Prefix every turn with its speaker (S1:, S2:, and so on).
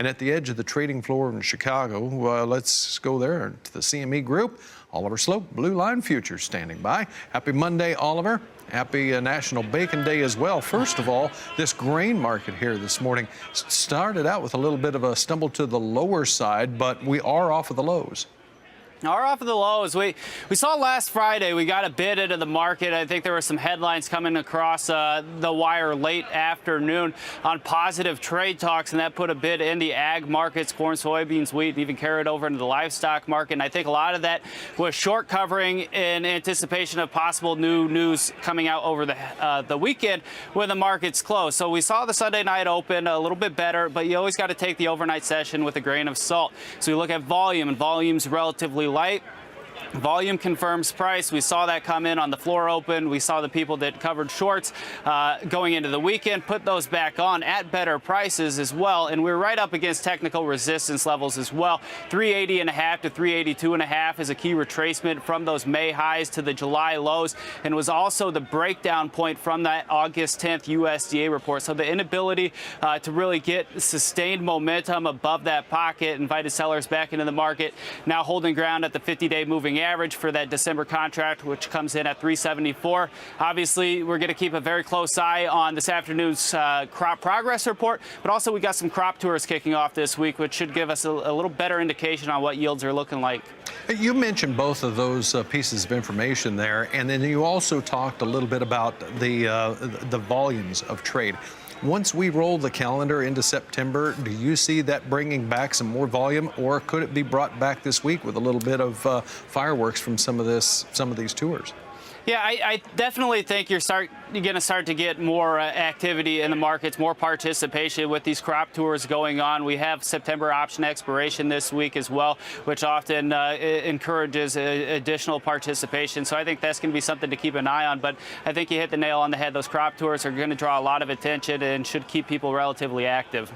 S1: And at the edge of the trading floor in Chicago, let's go there to the CME Group. Oliver Sloup, Blue Line Futures, standing by. Happy Monday, Oliver. Happy National Bacon Day as well. First of all, this grain market here this morning started out with a little bit of a stumble to the lower side, but we are off of the lows.
S2: Are off of the lows. We saw last Friday, we got a bid into the market. I think there were some headlines coming across the wire late afternoon on positive trade talks, and that put a bid in the ag markets, corn, soybeans, wheat, even carried over into the livestock market. And I think a lot of that was short covering in anticipation of possible new news coming out over the weekend when the markets closed. So we saw the Sunday night open a little bit better, but you always got to take the overnight session with a grain of salt. So we look at volume, and volume's relatively light. Volume confirms price. We saw that come in on the floor open. We saw the people that covered shorts going into the weekend put those back on at better prices as well. And we're right up against technical resistance levels as well. 380.5 to 382.5 is a key retracement from those May highs to the July lows, and was also the breakdown point from that August 10th USDA report. So the inability to really get sustained momentum above that pocket invited sellers back into the market, now holding ground at the 50-day moving average for that December contract, which comes in at 374. Obviously, we're going to keep a very close eye on this afternoon's crop progress report, but also we got some crop tours kicking off this week, which should give us a little better indication on what yields are looking like.
S1: You mentioned both of those pieces of information there, and then you also talked a little bit about the volumes of trade. Once we roll the calendar into September, do you see that bringing back some more volume, or could it be brought back this week with a little bit of fireworks from some of these tours?
S2: Yeah, I definitely think you're going to start to get more activity in the markets, more participation with these crop tours going on. We have September option expiration this week as well, which often encourages additional participation. So I think that's going to be something to keep an eye on. But I think you hit the nail on the head. Those crop tours are going to draw a lot of attention and should keep people relatively active.